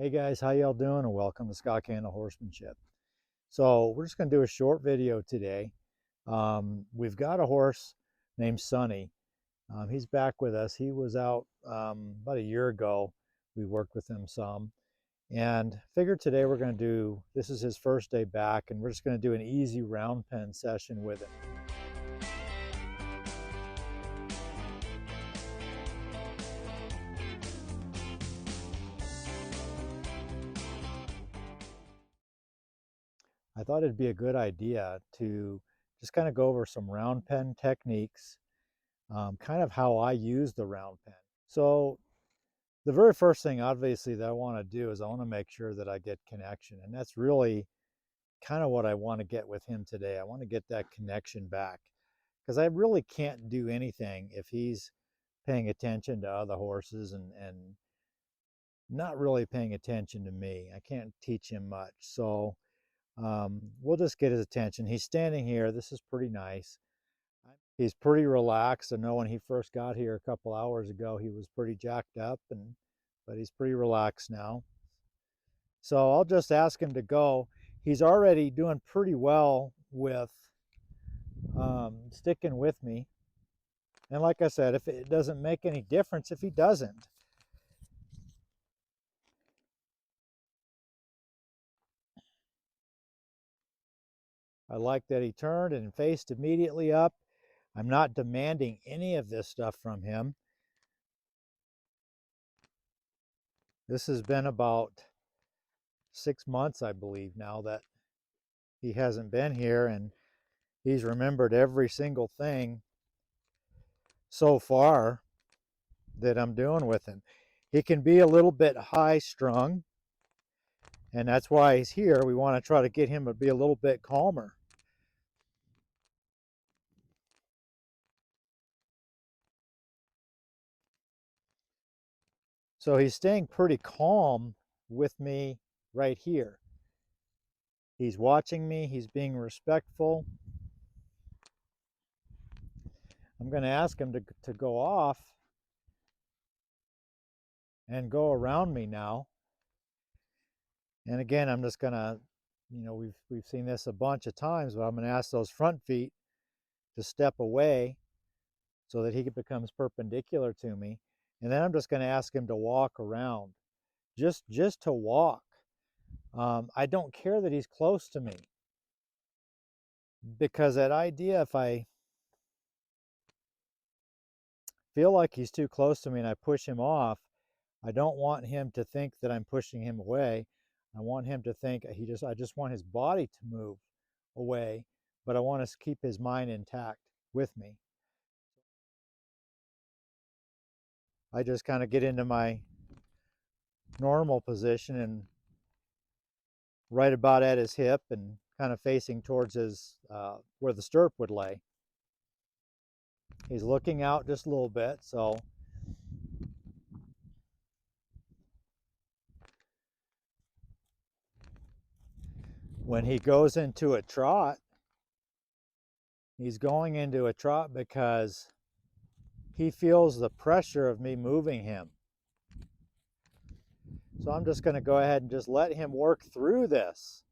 Hey guys, how y'all doing? And welcome to Scott Candle Horsemanship. So we're just going to do a short video today. We've got a horse named Sonny. He's back with us. He was out about a year ago. We worked with him some, and figured today we're going to do. This is his first day back, and we're just going to do an easy round pen session with him. I thought it'd be a good idea to just kind of go over some round pen techniques, kind of how I use the round pen. So the very first thing, obviously, that I want to do is I want to make sure that I get connection. And that's really kind of what I want to get with him today. I want to get that connection back because I really can't do anything if he's paying attention to other horses and not really paying attention to me. I can't teach him much. So we'll just get his attention. He's standing here. This is pretty nice. He's pretty relaxed. I know when he first got here a couple hours ago, he was pretty jacked up, but he's pretty relaxed now. So I'll just ask him to go. He's already doing pretty well with sticking with me. And like I said, if it doesn't make any difference if he doesn't. I like that he turned and faced immediately up. I'm not demanding any of this stuff from him. This has been about 6 months, I believe, now that he hasn't been here, and he's remembered every single thing so far that I'm doing with him. He can be a little bit high strung, and that's why he's here. We want to try to get him to be a little bit calmer. So he's staying pretty calm with me right here. He's watching me, he's being respectful. I'm going to ask him to go off and go around me now. And again, I'm just going to, we've seen this a bunch of times, but I'm going to ask those front feet to step away so that he becomes perpendicular to me. And then I'm just going to ask him to walk around, just to walk. I don't care that he's close to me, because that idea, if I feel like he's too close to me and I push him off, I don't want him to think that I'm pushing him away. I want him to think I just want his body to move away, but I want to keep his mind intact with me. I just kind of get into my normal position and right about at his hip and kind of facing towards his where the stirrup would lay. He's looking out just a little bit, so when he goes into a trot, he's going into a trot because he feels the pressure of me moving him. So I'm just going to go ahead and just let him work through this.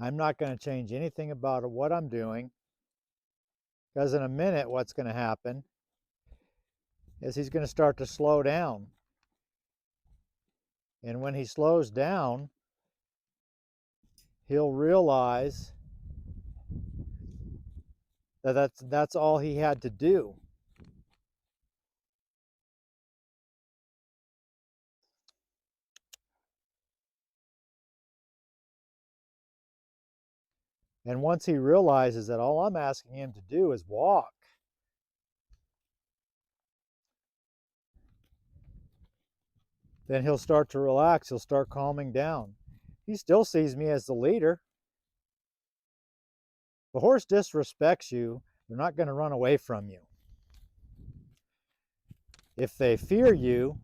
I'm not going to change anything about what I'm doing, because in a minute what's going to happen is he's going to start to slow down. And when he slows down, he'll realize that that's all he had to do. And once he realizes that all I'm asking him to do is walk, then he'll start to relax, he'll start calming down. He still sees me as the leader. If a horse disrespects you, they're not going to run away from you. If they fear you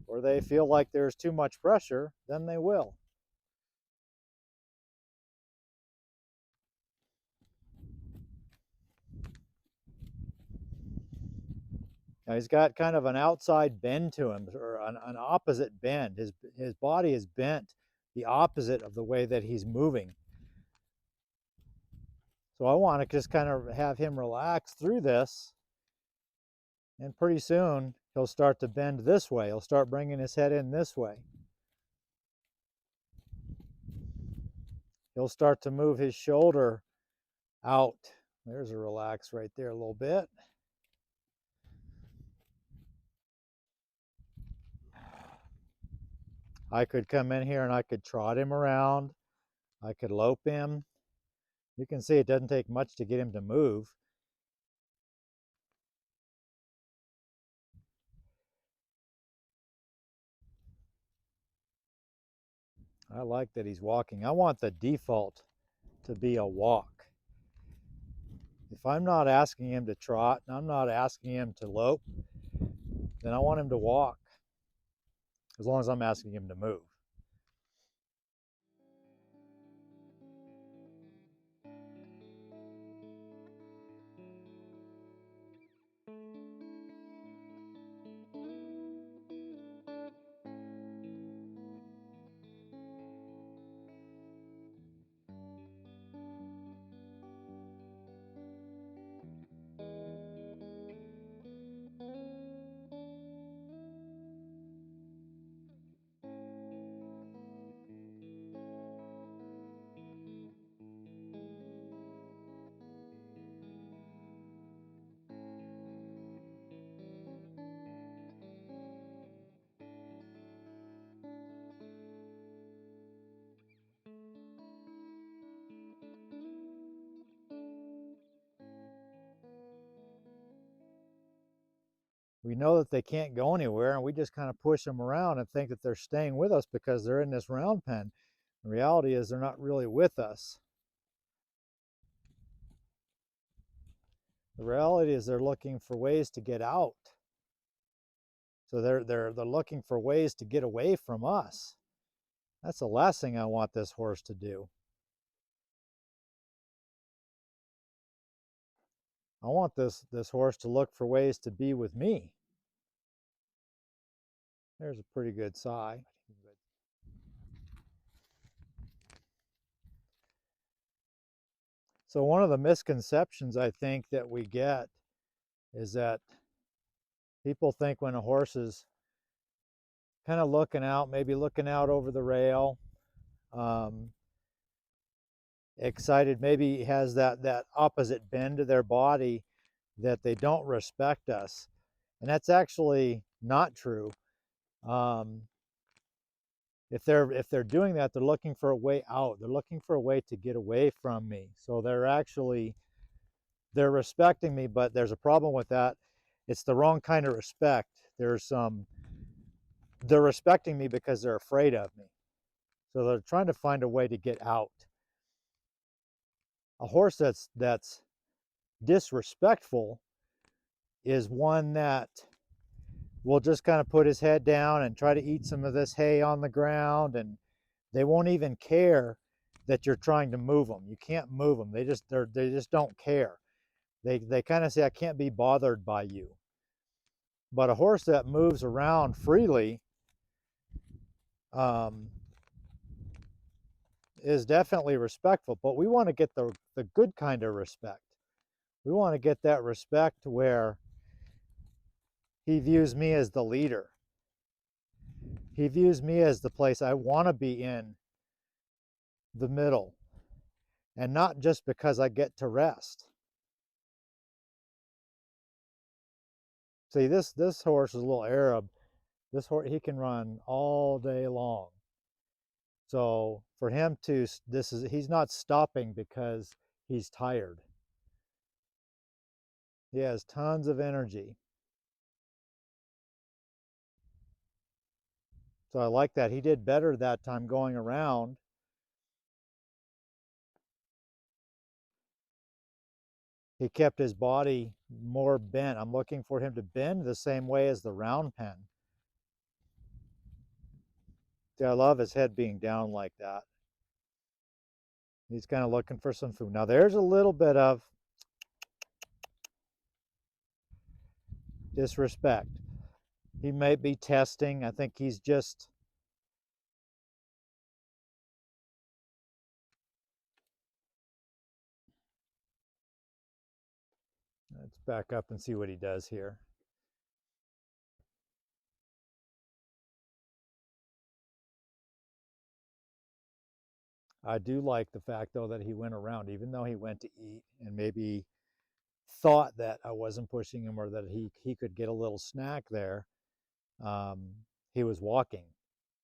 or they feel like there's too much pressure, then they will. Now he's got kind of an outside bend to him, or an opposite bend. His body is bent the opposite of the way that he's moving. So I want to just kind of have him relax through this, and pretty soon he'll start to bend this way. He'll start bringing his head in this way. He'll start to move his shoulder out. There's a relax right there a little bit. I could come in here and I could trot him around. I could lope him. You can see it doesn't take much to get him to move. I like that he's walking. I want the default to be a walk. If I'm not asking him to trot and I'm not asking him to lope, then I want him to walk, as long as I'm asking him to move. We know that they can't go anywhere, and we just kind of push them around and think that they're staying with us because they're in this round pen. The reality is they're not really with us. The reality is they're looking for ways to get out. So they're looking for ways to get away from us. That's the last thing I want this horse to do. I want this horse to look for ways to be with me. There's a pretty good sigh. So one of the misconceptions I think that we get is that people think when a horse is kind of looking out, maybe looking out over the rail, um, excited, maybe has that opposite bend to their body, that they don't respect us. And that's actually not true. If they're doing that, they're looking for a way out. They're looking for a way to get away from me. So they're respecting me, but there's a problem with that. It's the wrong kind of respect. They're respecting me because they're afraid of me. So they're trying to find a way to get out. A horse that's disrespectful is one that will just kind of put his head down and try to eat some of this hay on the ground, and they won't even care that you're trying to move them. You can't move them. They just don't care. They kind of say, I can't be bothered by you. But a horse that moves around freely um, is definitely respectful. But we want to get the good kind of respect. We want to get that respect where he views me as the leader. He views me as the place I want to be in, the middle, and not just because I get to rest. See, this horse is a little Arab. This horse, he can run all day long. So for him to, he's not stopping because he's tired. He has tons of energy. So I like that. He did better that time going around. He kept his body more bent. I'm looking for him to bend the same way as the round pen. See, I love his head being down like that. He's kind of looking for some food. Now there's a little bit of disrespect. He may be testing. I think he's just, let's back up and see what he does here. I do like the fact though that he went around, even though he went to eat and maybe thought that I wasn't pushing him or that he could get a little snack there. Um, he was walking,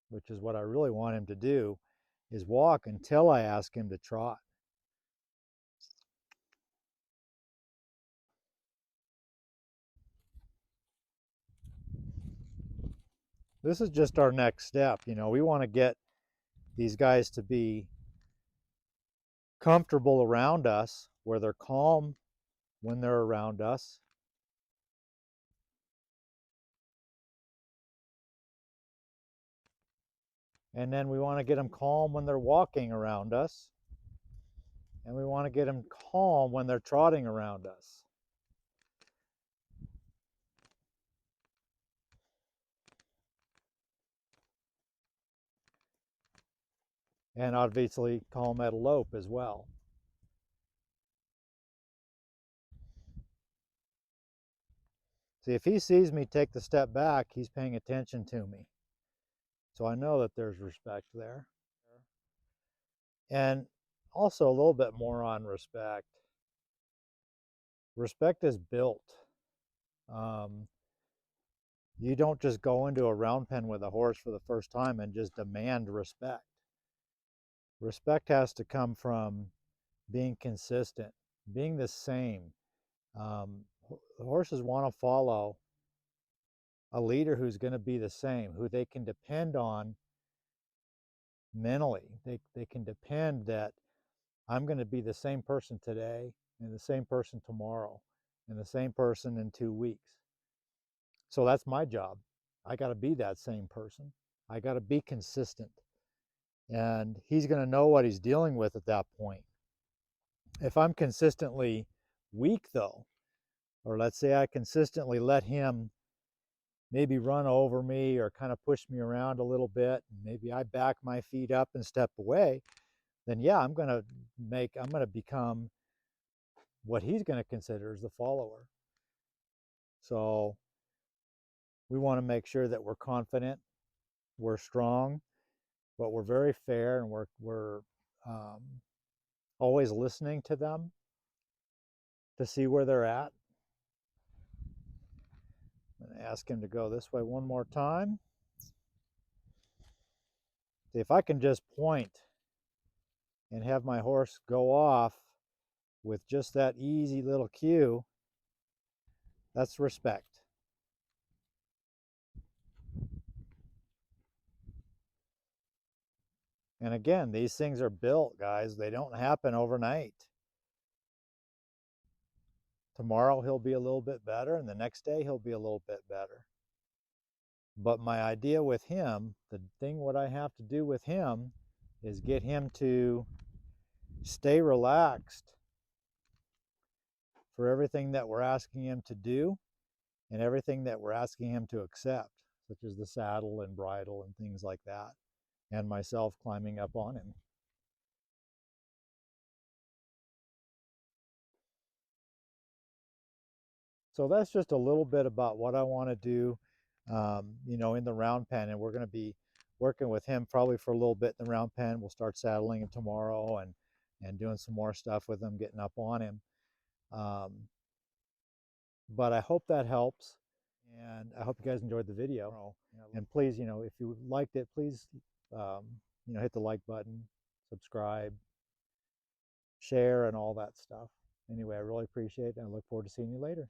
which is what I really want him to do, is walk until I ask him to trot. This is just our next step. You know, we want to get these guys to be comfortable around us, where they're calm when they're around us. And then we want to get them calm when they're walking around us. And we want to get them calm when they're trotting around us. And obviously calm at a lope as well. See, if he sees me take the step back, he's paying attention to me. So I know that there's respect there. And also a little bit more on respect. Respect is built. Um, you don't just go into a round pen with a horse for the first time and just demand respect. Respect has to come from being consistent, being the same. Horses want to follow a leader who's going to be the same, who they can depend on mentally. They can depend that I'm going to be the same person today and the same person tomorrow and the same person in 2 weeks. So that's my job. I got to be that same person. I got to be consistent. And he's going to know what he's dealing with at that point. If I'm consistently weak, though, or let's say I consistently let him maybe run over me or kind of push me around a little bit, and maybe I back my feet up and step away, then yeah, I'm going to become what he's going to consider as the follower. So we want to make sure that we're confident, we're strong, but we're very fair, and we're um, always listening to them to see where they're at. I'm going to ask him to go this way one more time. See, if I can just point and have my horse go off with just that easy little cue, that's respect. And again, these things are built, guys. They don't happen overnight. Tomorrow he'll be a little bit better, and the next day he'll be a little bit better. But my idea with him, the thing what I have to do with him is get him to stay relaxed for everything that we're asking him to do and everything that we're asking him to accept, such as the saddle and bridle and things like that, and myself climbing up on him. So that's just a little bit about what I want to do, you know, in the round pen. And we're going to be working with him probably for a little bit in the round pen. We'll start saddling him tomorrow and doing some more stuff with him, getting up on him. But I hope that helps. And I hope you guys enjoyed the video. And please, you know, if you liked it, please, you know, hit the like button, subscribe, share, and all that stuff. Anyway, I really appreciate it, and I look forward to seeing you later.